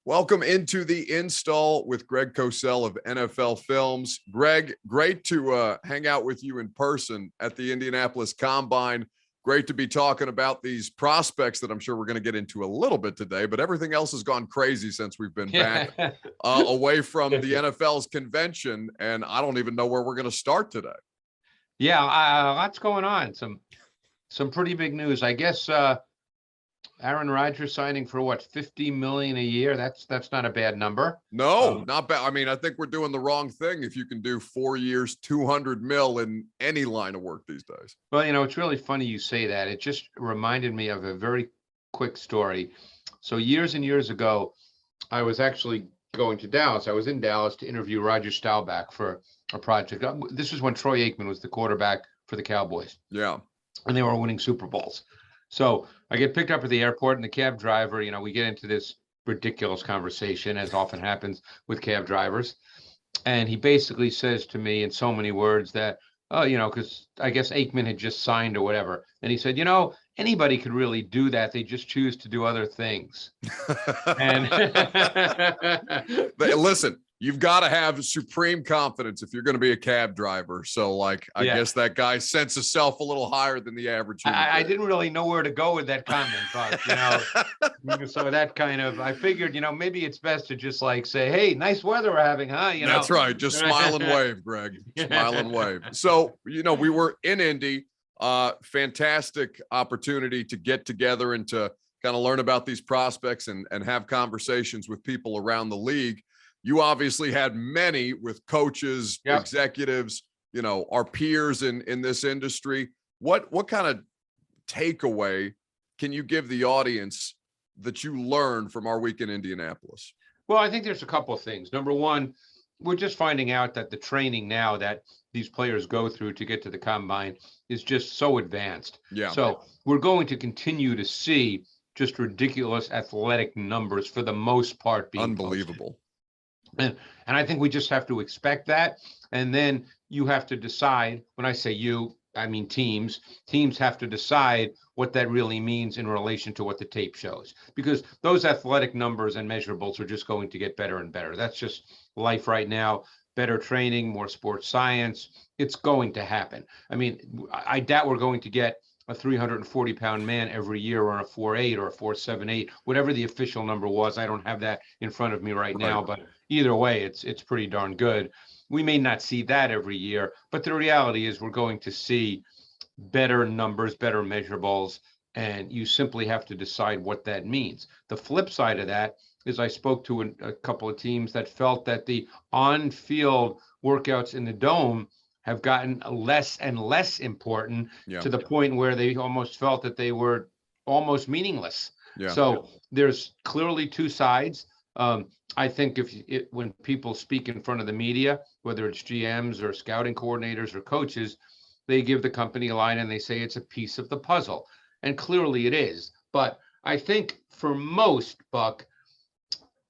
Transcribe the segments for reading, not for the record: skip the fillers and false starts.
Welcome into the install with Greg Cosell of NFL Films. Greg, great to hang out with you in person at the Indianapolis Combine. Great to be talking about these prospects that I'm sure we're going to get into a little bit today, but everything else has gone crazy since we've been back away from the NFL's convention, and I don't even know where we're going to start today. Yeah, lots going on. Some pretty big news. I guess Aaron Rodgers signing for what, $50 million a year? That's not a bad number. No, not bad. I mean, I think we're doing the wrong thing if you can do 4 years, $200 million in any line of work these days. Well, it's really funny you say that. It just reminded me of a very quick story. So years and years ago, I was actually going to Dallas. I was in Dallas to interview Roger Staubach for a project. This was when Troy Aikman was the quarterback for the Cowboys. Yeah. And they were winning Super Bowls. So I get picked up at the airport, and the cab driver, we get into this ridiculous conversation, as often happens with cab drivers. And he basically says to me in so many words that, because I guess Aikman had just signed or whatever. And he said, anybody could really do that. They just choose to do other things. And listen, you've got to have supreme confidence if you're going to be a cab driver. So, I guess that guy's sense of self a little higher than the average human. I didn't really know where to go with that comment, but, so that kind of, I figured, maybe it's best to just say, hey, nice weather we're having, huh? That's right. Just smile and wave, Greg. Smile and wave. So, we were in Indy. Fantastic opportunity to get together and to kind of learn about these prospects and have conversations with people around the league. You obviously had many with coaches, executives, our peers in this industry. What kind of takeaway can you give the audience that you learned from our week in Indianapolis? Well, I think there's a couple of things. Number one, we're just finding out that the training now that these players go through to get to the combine is just so advanced. Yeah. So we're going to continue to see just ridiculous athletic numbers for the most part being unbelievable. Posted. And I think we just have to expect that. And then you have to decide, when I say you, I mean teams have to decide what that really means in relation to what the tape shows, because those athletic numbers and measurables are just going to get better and better. That's just life right now. Better training, more sports science. It's going to happen. I mean, I doubt we're going to get a 340-pound man every year on a 4.8 or a 4.78, whatever the official number was. I don't have that in front of me right now, but either way, it's pretty darn good. We may not see that every year, but the reality is we're going to see better numbers, better measurables, and you simply have to decide what that means. The flip side of that is I spoke to a couple of teams that felt that the on-field workouts in the dome have gotten less and less important to the point where they almost felt that they were almost meaningless. Yeah. So there's clearly two sides. I think when people speak in front of the media, whether it's GMs or scouting coordinators or coaches, they give the company a line and they say it's a piece of the puzzle. And clearly it is. But I think for most, Buck,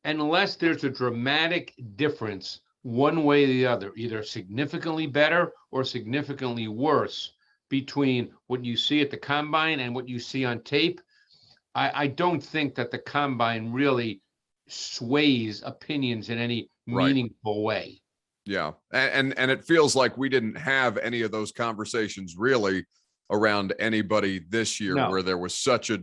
unless there's a dramatic difference one way or the other, either significantly better or significantly worse between what you see at the combine and what you see on tape, I don't think that the combine really sways opinions in any meaningful way. Yeah. And it feels like we didn't have any of those conversations really around anybody this year where there was such a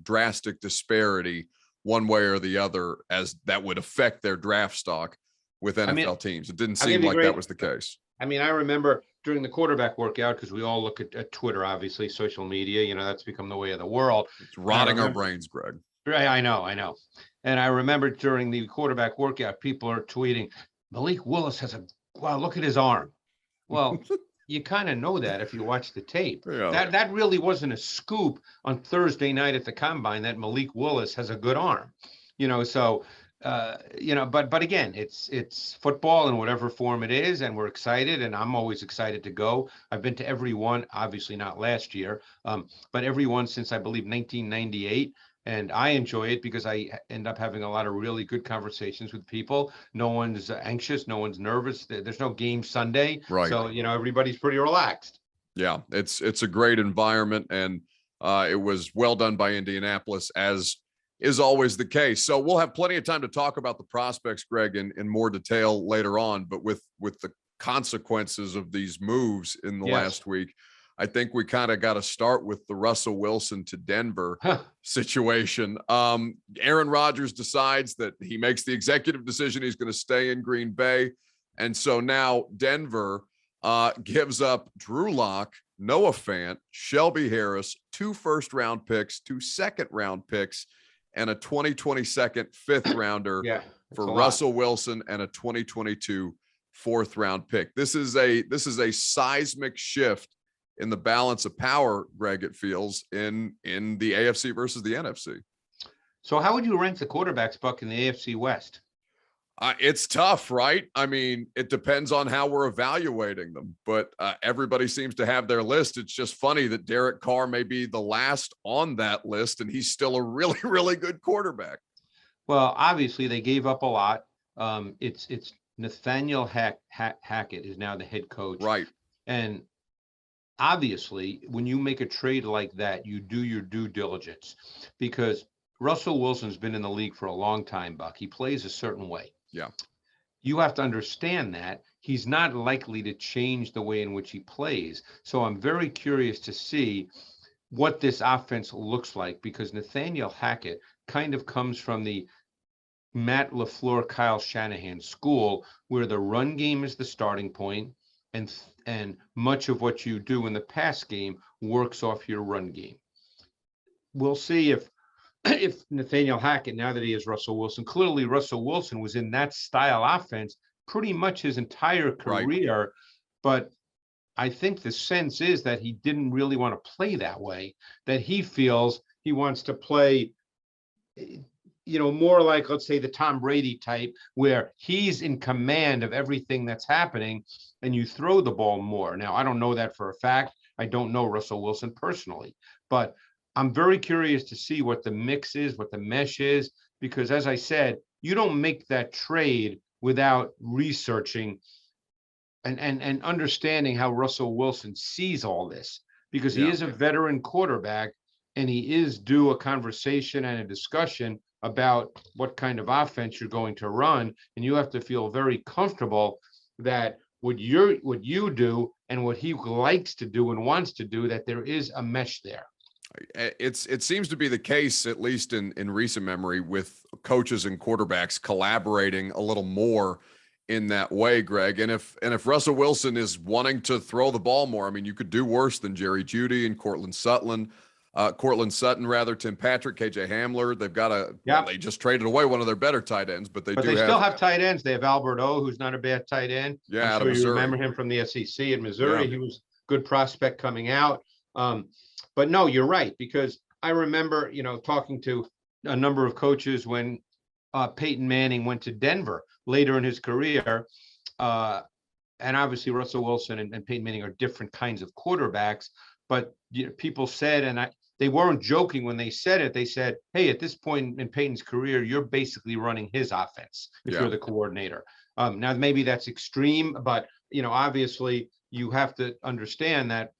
drastic disparity one way or the other as that would affect their draft stock with NFL teams. It didn't seem like that was the case. I mean, I remember during the quarterback workout, because we all look at Twitter, obviously, social media, that's become the way of the world. It's rotting our brains, Greg. Right, I know. And I remember during the quarterback workout, people are tweeting, Malik Willis look at his arm. Well, you kind of know that if you watch the tape. Yeah. That really wasn't a scoop on Thursday night at the combine that Malik Willis has a good arm. But again, it's football in whatever form it is, and we're excited, and I'm always excited to go. I've been to every one, obviously not last year, but every one since I believe 1998. And I enjoy it because I end up having a lot of really good conversations with people. No one's anxious. No one's nervous. There's no game Sunday. Right. So, everybody's pretty relaxed. Yeah, it's a great environment. And it was well done by Indianapolis, as is always the case. So we'll have plenty of time to talk about the prospects, Greg, in more detail later on. But with the consequences of these moves in the last week, I think we kind of got to start with the Russell Wilson to Denver situation. Aaron Rodgers decides that he makes the executive decision he's going to stay in Green Bay. And so now Denver gives up Drew Lock, Noah Fant, Shelby Harris, 2 first-round picks, 2 second-round picks, and a 2022 fifth rounder for Russell Wilson and a 2022 4th-round pick. This is a seismic shift in the balance of power, Greg, it feels, in the AFC versus the NFC. So how would you rank the quarterbacks, Buck, in the AFC West? It's tough, right? I mean, it depends on how we're evaluating them, but everybody seems to have their list. It's just funny that Derek Carr may be the last on that list, and he's still a really, really good quarterback. Well, obviously they gave up a lot. It's Nathaniel Hackett is now the head coach. Right. And obviously, when you make a trade like that, you do your due diligence, because Russell Wilson's been in the league for a long time, Buck. He plays a certain way. Yeah. You have to understand that he's not likely to change the way in which he plays. So I'm very curious to see what this offense looks like, because Nathaniel Hackett kind of comes from the Matt LaFleur, Kyle Shanahan school, where the run game is the starting point, and much of what you do in the pass game works off your run game. We'll see if Nathaniel Hackett, now that he has Russell Wilson, clearly Russell Wilson was in that style offense pretty much his entire career, right. But I think the sense is that he didn't really want to play that way, that he feels he wants to play, more like, let's say, the Tom Brady type, where he's in command of everything that's happening and you throw the ball more. Now, I don't know that for a fact. I don't know Russell Wilson personally, but I'm very curious to see what the mix is, what the mesh is, because as I said, you don't make that trade without researching and understanding how Russell Wilson sees all this, because he is a veteran quarterback and he is due a conversation and a discussion about what kind of offense you're going to run. And you have to feel very comfortable that what you do and what he likes to do and wants to do, that there is a mesh there. It seems to be the case, at least in recent memory, with coaches and quarterbacks collaborating a little more in that way, Greg. And if Russell Wilson is wanting to throw the ball more, I mean, you could do worse than Jerry Jeudy and Courtland Sutton, Tim Patrick, KJ Hamler. They've got they just traded away one of their better tight ends, but they still have tight ends. They have Albert O, who's not a bad tight end. Yeah, I'm sure you remember him from the SEC in Missouri. Yeah. He was a good prospect coming out. But no, you're right, because I remember, talking to a number of coaches when Peyton Manning went to Denver later in his career. And obviously Russell Wilson and Peyton Manning are different kinds of quarterbacks. But people said, and they weren't joking when they said it, they said, hey, at this point in Peyton's career, you're basically running his offense if you're the coordinator. Now, maybe that's extreme, but, obviously you have to understand that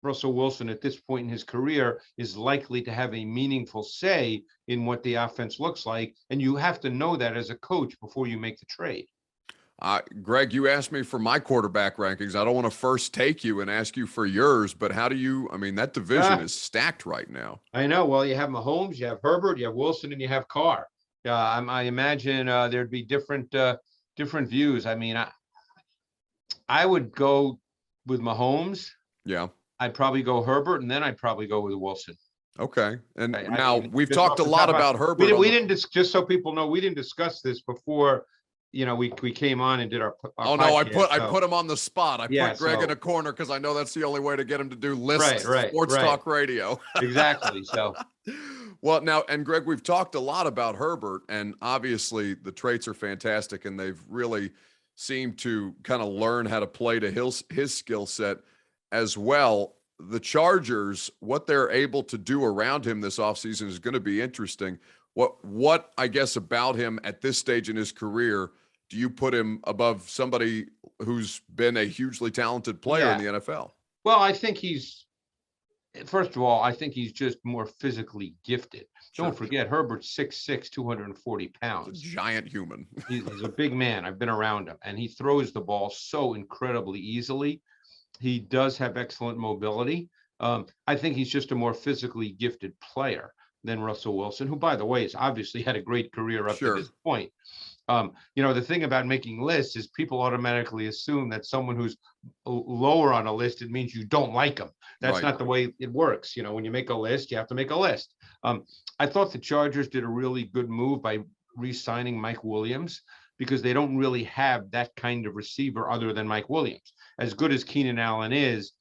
Russell Wilson at this point in his career is likely to have a meaningful say in what the offense looks like. And you have to know that as a coach before you make the trade. Greg, you asked me for my quarterback rankings. I don't want to first take you and ask you for yours, but that division is stacked right now. I know. Well, you have Mahomes, you have Herbert, you have Wilson, and you have Carr. I imagine there'd be different views. I mean, I would go with Mahomes. Yeah. I'd probably go Herbert, and then I'd probably go with Wilson. Okay. And we've talked a lot about Herbert. We didn't just so people know, we didn't discuss this before, we came on and did our podcast, no, I put him on the spot. I put Greg in a corner because I know that's the only way to get him to do lists, sports talk radio. Exactly. So, well, now, and Greg, we've talked a lot about Herbert, and obviously the traits are fantastic, and they've really seemed to kind of learn how to play to his skill set as well. The Chargers, what they're able to do around him this offseason is going to be interesting. What I guess about him at this stage in his career, do you put him above somebody who's been a hugely talented player in the NFL? Well, I think he's First of all, I think he's just more physically gifted. Sure. Don't forget, Herbert's 6'6", 240 He's a pounds. giant human. He's a big man. I've been around him, and he throws the ball so incredibly easily. He does have excellent mobility. I think he's just a more physically gifted player than Russell Wilson, who, by the way, has obviously had a great career up to this point. The thing about making lists is people automatically assume that someone who's lower on a list, it means you don't like them. That's not the way it works. When you make a list, you have to make a list. I thought the Chargers did a really good move by re-signing Mike Williams, because they don't really have that kind of receiver other than Mike Williams. As good as Keenan Allen is,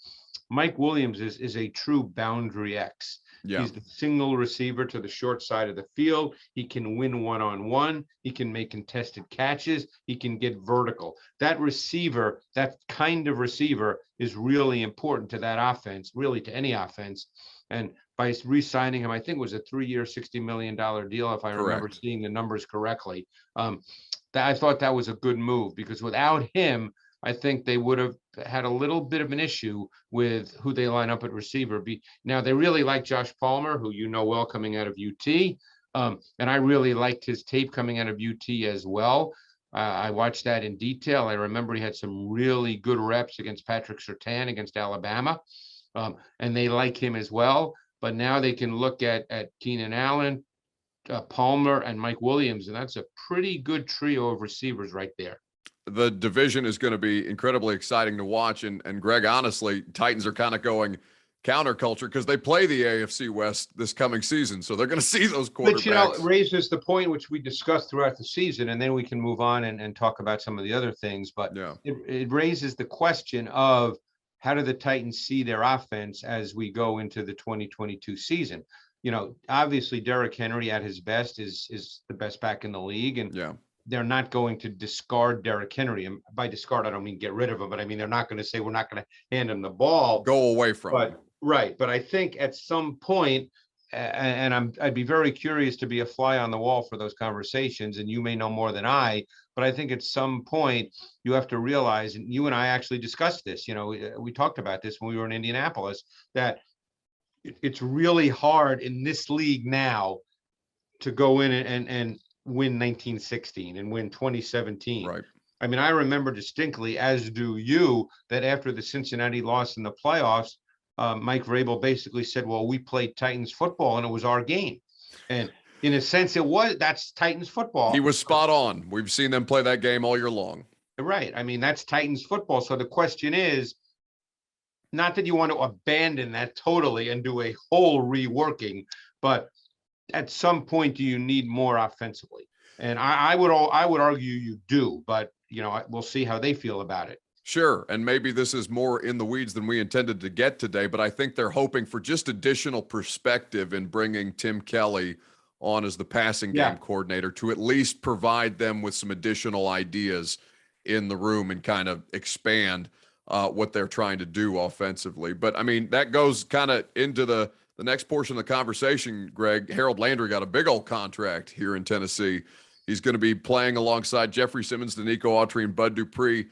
Mike Williams is a true boundary X. Yeah. He's the single receiver to the short side of the field. He can win one-on-one. He can make contested catches. He can get vertical. That receiver, that kind of receiver, is really important to that offense, really to any offense. And by re-signing him, I think it was a 3-year, $60 million deal, if I remember seeing the numbers correctly. I thought that was a good move, because without him, I think they would have had a little bit of an issue with who they line up at receiver. Now, they really like Josh Palmer, who well coming out of UT, and I really liked his tape coming out of UT as well. I watched that in detail. I remember he had some really good reps against Patrick Surtain against Alabama, and they like him as well. But now they can look at Keenan Allen, Palmer, and Mike Williams, and that's a pretty good trio of receivers right there. The division is going to be incredibly exciting to watch. And Greg, honestly, Titans are kind of going counterculture because they play the AFC West this coming season. So they're going to see those quarterbacks. Which, raises the point which we discussed throughout the season, and then we can move on and talk about some of the other things. But it raises the question of, how do the Titans see their offense as we go into the 2022 season? Obviously Derrick Henry at his best is the best back in the league. And they're not going to discard Derrick Henry. And by discard, I don't mean get rid of him, but I mean, they're not going to say, we're not going to hand him the ball. Go away from him. Right. But I think at some point, and I'd be very curious to be a fly on the wall for those conversations, and you may know more than I, but I think at some point you have to realize, and you and I actually discussed this, we talked about this when we were in Indianapolis, that it's really hard in this league now to go in and win 1916 and win 2017. Right. I mean, I remember distinctly, as do you, that after the Cincinnati loss in the playoffs, Mike Vrabel basically said, well, we played Titans football and it was our game. And in a sense, that's Titans football. He was spot on. We've seen them play that game all year long. Right. I mean, that's Titans football. So the question is, not that you want to abandon that totally and do a whole reworking, but at some point, do you need more offensively? And I would argue you do, but we'll see how they feel about it. Sure. And maybe this is more in the weeds than we intended to get today, but I think they're hoping for just additional perspective in bringing Tim Kelly on as the passing game coordinator to at least provide them with some additional ideas in the room and kind of expand what they're trying to do offensively. But I mean, that goes kind of into the next portion of the conversation, Greg. Harold Landry got a big old contract here in Tennessee. He's going to be playing alongside Jeffrey Simmons, Danico Autry, and Bud Dupree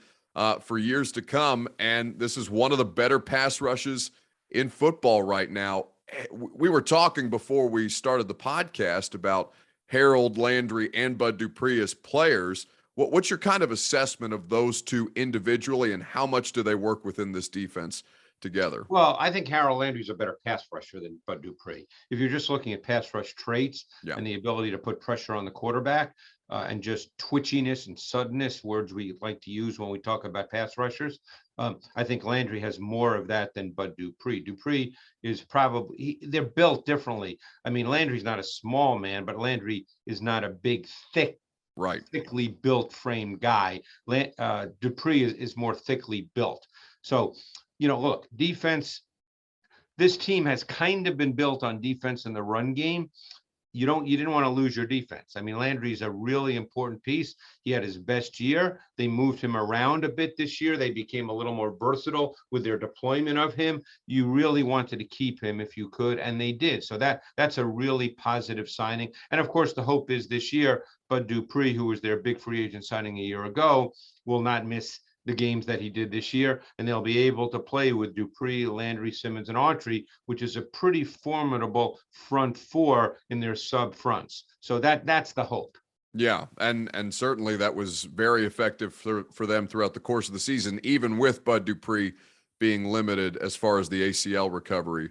for years to come. And this is one of the better pass rushes in football right now. We were talking before we started the podcast about Harold Landry and Bud Dupree as players. What's your kind of assessment of those two individually, and how much do they work within this defense together? Well, I think Harold Landry's a better pass rusher than Bud Dupree. If you're just looking at pass rush traits and the ability to put pressure on the quarterback and just twitchiness and suddenness, words we like to use when we talk about pass rushers, I think Landry has more of that than Bud Dupree. Dupree is probably, they're built differently. I mean, Landry's not a small man, but Landry is not a big, thickly built frame guy. Dupree is more thickly built. So, look, defense, this team has kind of been built on defense in the run game. You didn't want to lose your defense. I mean, Landry's a really important piece. He had his best year. They moved him around a bit this year. They became a little more versatile with their deployment of him. You really wanted to keep him if you could, and they did. So that's a really positive signing. And of course, the hope is this year, Bud Dupree, who was their big free agent signing a year ago, will not miss the games that he did this year, and they'll be able to play with Dupree, Landry, Simmons, and Autry, which is a pretty formidable front four in their sub fronts. So that's the hope. Yeah, and certainly that was very effective for them throughout the course of the season, even with Bud Dupree being limited as far as the ACL recovery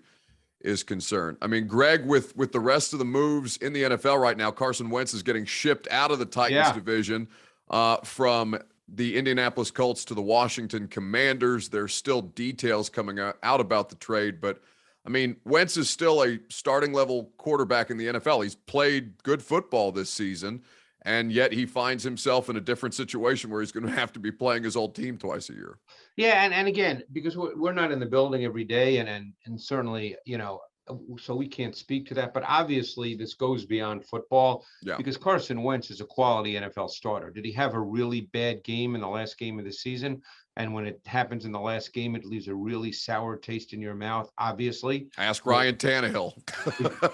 is concerned. I mean, Greg, with the rest of the moves in the NFL right now, Carson Wentz is getting shipped out of the Titans division from the Indianapolis Colts to the Washington Commanders. There's still details coming out about the trade, but I mean, Wentz is still a starting level quarterback in the NFL. He's played good football this season, and yet he finds himself in a different situation where he's going to have to be playing his old team twice a year. Yeah, and again, because we're not in the building every day, and certainly, so we can't speak to that. But obviously, this goes beyond football because Carson Wentz is a quality NFL starter. Did he have a really bad game in the last game of the season? And when it happens in the last game, it leaves a really sour taste in your mouth, obviously. Ask Ryan Tannehill.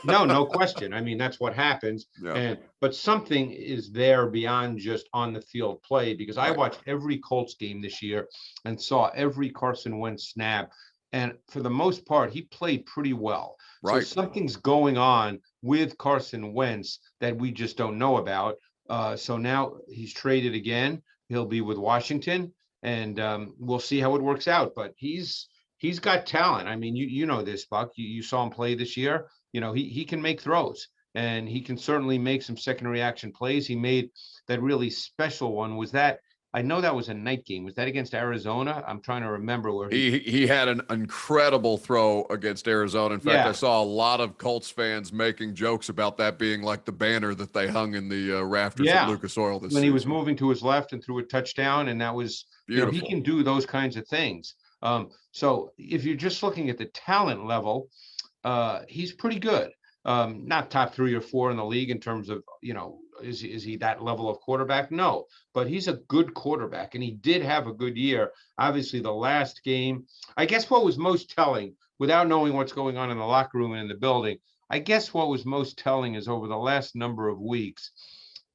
No question. I mean, that's what happens. Yeah. But something is there beyond just on the field play, because I watched every Colts game this year and saw every Carson Wentz snap. And for the most part, he played pretty well. So something's going on with Carson Wentz that we just don't know about. So now he's traded again. He'll be with Washington. And we'll see how it works out. But he's got talent. I mean, you know this, Buck. You saw him play this year. He can make throws, and he can certainly make some second reaction plays. He made that really special one. Was that? I know that was a night game. Was that against Arizona? I'm trying to remember where he had an incredible throw against Arizona. In fact, I saw a lot of Colts fans making jokes about that being like the banner that they hung in the rafters at Lucas Oil this season. He was moving to his left and threw a touchdown, and that was beautiful. He can do those kinds of things. So if you're just looking at the talent level, he's pretty good. Not top 3 or 4 in the league in terms of, is he that level of quarterback? No, but he's a good quarterback, and he did have a good year. Obviously, the last game, I guess what was most telling, without knowing what's going on in the locker room and in the building, I guess what was most telling is over the last number of weeks,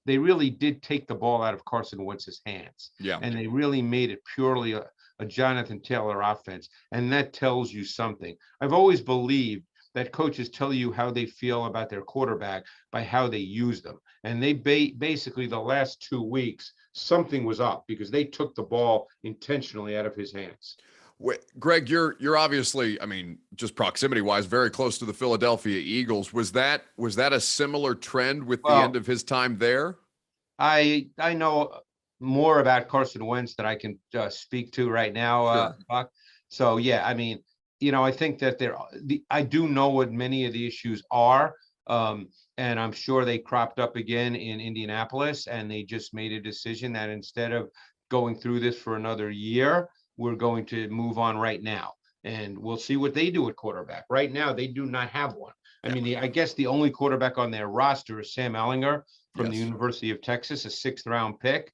they really did take the ball out of Carson Wentz's hands. Yeah. And they really made it purely a Jonathan Taylor offense. And that tells you something. I've always believed that coaches tell you how they feel about their quarterback by how they use them. And they basically the last 2 weeks, something was up because they took the ball intentionally out of his hands. Greg, you're obviously, I mean, just proximity wise, very close to the Philadelphia Eagles. Was that a similar trend with the end of his time there? I know more about Carson Wentz than I can speak to right now, Buck. So yeah, I mean, I think that I do know what many of the issues are. And I'm sure they cropped up again in Indianapolis, and they just made a decision that instead of going through this for another year, we're going to move on right now. And we'll see what they do at quarterback. Right now, they do not have one. I mean, I guess the only quarterback on their roster is Sam Ehlinger from the University of Texas, a 6th-round pick.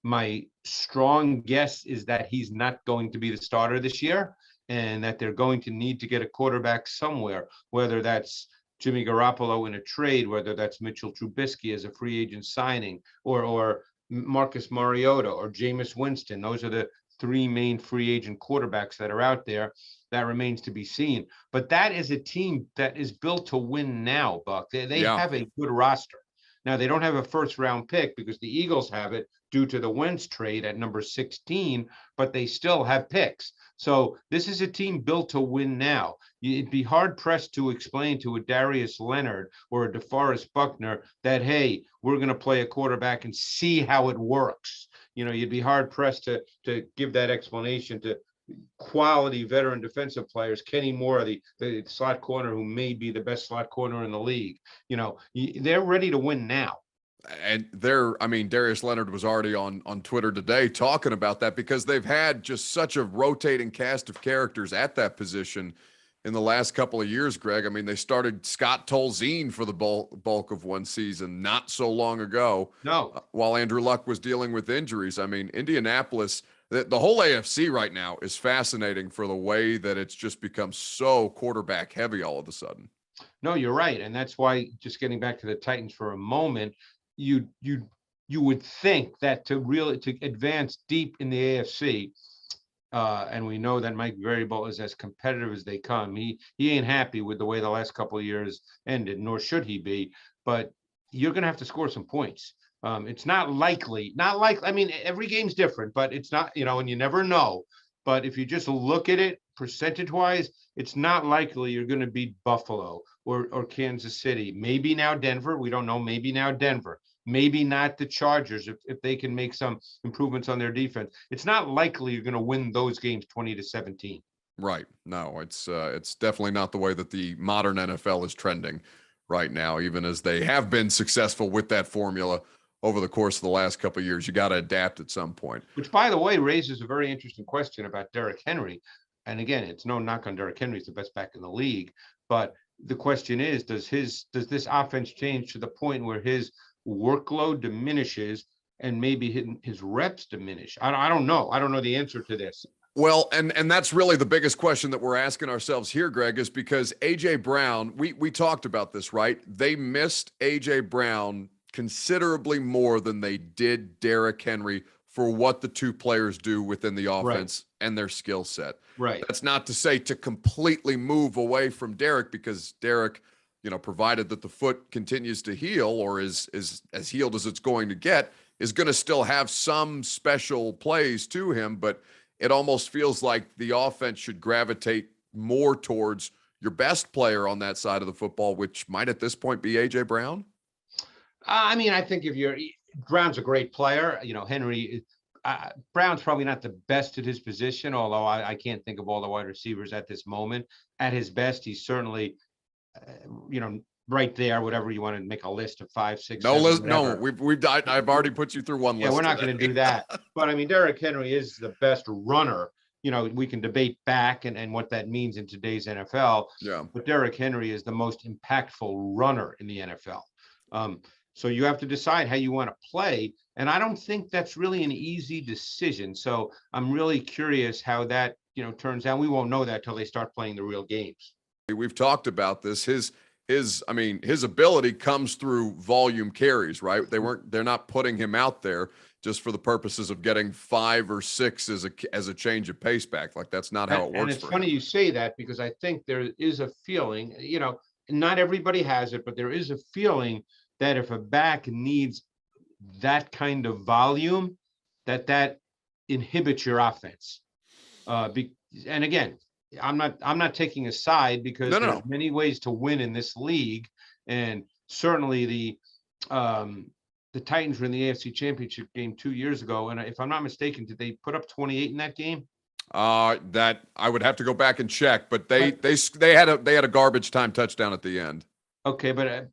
My strong guess is that he's not going to be the starter this year, and that they're going to need to get a quarterback somewhere, whether that's Jimmy Garoppolo in a trade, whether that's Mitchell Trubisky as a free agent signing, or Marcus Mariota or Jameis Winston. Those are the 3 main free agent quarterbacks that are out there. That remains to be seen. But that is a team that is built to win now, Buck. They have a good roster. Now, they don't have a 1st-round pick because the Eagles have it due to the Wentz trade at number 16, but they still have picks. So this is a team built to win now. It'd be hard-pressed to explain to a Darius Leonard or a DeForest Buckner that, hey, we're going to play a quarterback and see how it works. You'd be hard-pressed to give that explanation to quality veteran defensive players. Kenny Moore, the slot corner who may be the best slot corner in the league. They're ready to win now. And Darius Leonard was already on Twitter today talking about that because they've had just such a rotating cast of characters at that position in the last couple of years, Greg. I mean, they started Scott Tolzien for the bulk of one season not so long ago. No. While Andrew Luck was dealing with injuries. I mean, Indianapolis, the whole AFC right now is fascinating for the way that it's just become so quarterback heavy all of a sudden. No, you're right. And that's why, just getting back to the Titans for a moment, you you would think that to advance deep in the AFC, and we know that Mike Variable is as competitive as they come. He ain't happy with the way the last couple of years ended, nor should he be. But you're going to have to score some points. It's not likely. I mean, every game's different, but it's not, and you never know. But if you just look at it percentage-wise, it's not likely you're going to beat Buffalo or Kansas City. Maybe now Denver. We don't know. Maybe now Denver. Maybe not the Chargers if they can make some improvements on their defense. It's not likely you're going to win those games 20-17. Right. No, it's definitely not the way that the modern NFL is trending right now, even as they have been successful with that formula over the course of the last couple of years. You got to adapt at some point. Which, by the way, raises a very interesting question about Derrick Henry. And again, it's no knock on Derrick Henry. He's the best back in the league. But the question is, does this offense change to the point where his workload diminishes and maybe his reps diminish? I don't know. I don't know the answer to this. Well, and that's really the biggest question that we're asking ourselves here, Greg, is because A.J. Brown, we talked about this, right? They missed A.J. Brown considerably more than they did Derrick Henry for what the two players do within the offense and their skill set. Right. That's not to say to completely move away from Derrick, because Derrick, provided that the foot continues to heal or is as healed as it's going to get, is going to still have some special plays to him. But it almost feels like the offense should gravitate more towards your best player on that side of the football, which might at this point be A.J. Brown. I mean, I think Brown's a great player. Henry, Brown's probably not the best at his position, although I can't think of all the wide receivers at this moment. At his best, he's certainly, right there, whatever you want to make a list of 5, 6. No 7, list. whatever. No, I've already put you through one list. Yeah, we're not going to do that. But I mean, Derrick Henry is the best runner. We can debate back and what that means in today's NFL. Yeah. But Derrick Henry is the most impactful runner in the NFL. So you have to decide how you want to play. And I don't think that's really an easy decision. So I'm really curious how that, turns out. We won't know that till they start playing the real games. We've talked about this. His ability comes through volume carries, right? They're not putting him out there just for the purposes of getting 5 or 6 as a change of pace back. Like, that's not how it works. And it's funny you say that, because I think there is a feeling, not everybody has it, but there is a feeling that if a back needs that kind of volume, that inhibits your offense. And again, I'm not taking a side, because there's many ways to win in this league, and certainly the Titans were in the AFC Championship game 2 years ago, and if I'm not mistaken, did they put up 28 in that game? That I would have to go back and check, but they had a garbage time touchdown at the end. Okay, but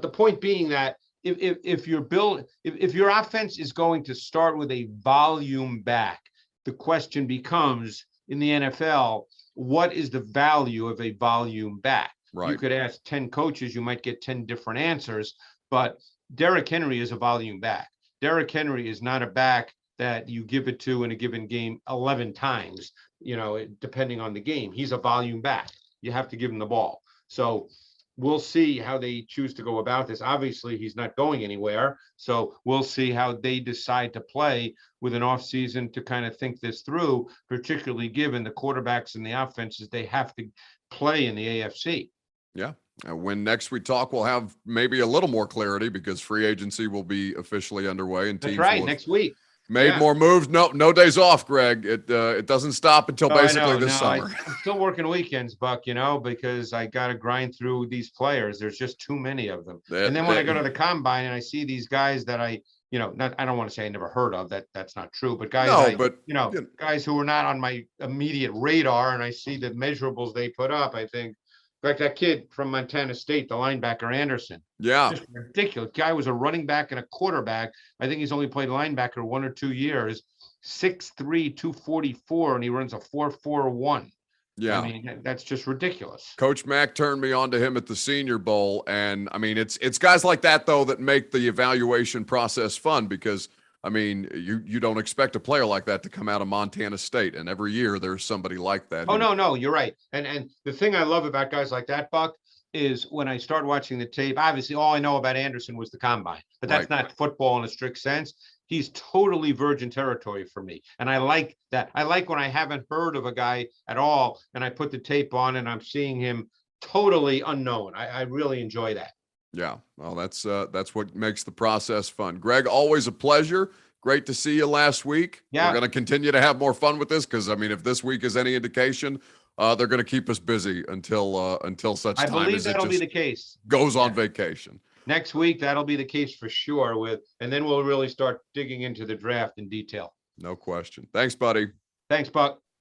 the point being that if your offense is going to start with a volume back, the question becomes, in the NFL, what is the value of a volume back? Right. You could ask 10 coaches, you might get 10 different answers, but Derrick Henry is a volume back. Derrick Henry is not a back that you give it to in a given game 11 times, depending on the game. He's a volume back. You have to give him the ball. So we'll see how they choose to go about this. Obviously, he's not going anywhere. So we'll see how they decide to play with an offseason to kind of think this through, particularly given the quarterbacks and the offenses they have to play in the AFC. Yeah. When next we talk, we'll have maybe a little more clarity, because free agency will be officially underway. And that's right, next week. Made more moves. No days off, Greg. It doesn't stop until basically this summer. I'm still working weekends, Buck, because I got to grind through these players. There's just too many of them. And then when I go to the combine and I see these guys that I don't want to say I never heard of, that's not true, but guys, guys who are not on my immediate radar, and I see the measurables they put up, I think, like that kid from Montana State, the linebacker Anderson. Yeah. Just ridiculous. Guy was a running back and a quarterback. I think he's only played linebacker 1 or 2 years. 6'3", 244, and he runs a 4.41. Yeah. I mean, that's just ridiculous. Coach Mack turned me on to him at the Senior Bowl. And I mean, it's guys like that, though, that make the evaluation process fun, because I mean, you don't expect a player like that to come out of Montana State, and every year there's somebody like that. Oh, no, you're right. And the thing I love about guys like that, Buck, is when I start watching the tape, obviously all I know about Anderson was the combine, but that's Right. not football in a strict sense. He's totally virgin territory for me. And I like that. I like when I haven't heard of a guy at all and I put the tape on and I'm seeing him totally unknown. I really enjoy that. Yeah. Well, that's what makes the process fun. Greg, always a pleasure. Great to see you last week. Yeah. We're going to continue to have more fun with this because, I mean, if this week is any indication, they're going to keep us busy until such I time believe as it that'll be just the case. goes on vacation. Next week, that'll be the case for sure and then we'll really start digging into the draft in detail. No question. Thanks, buddy. Thanks, Buck.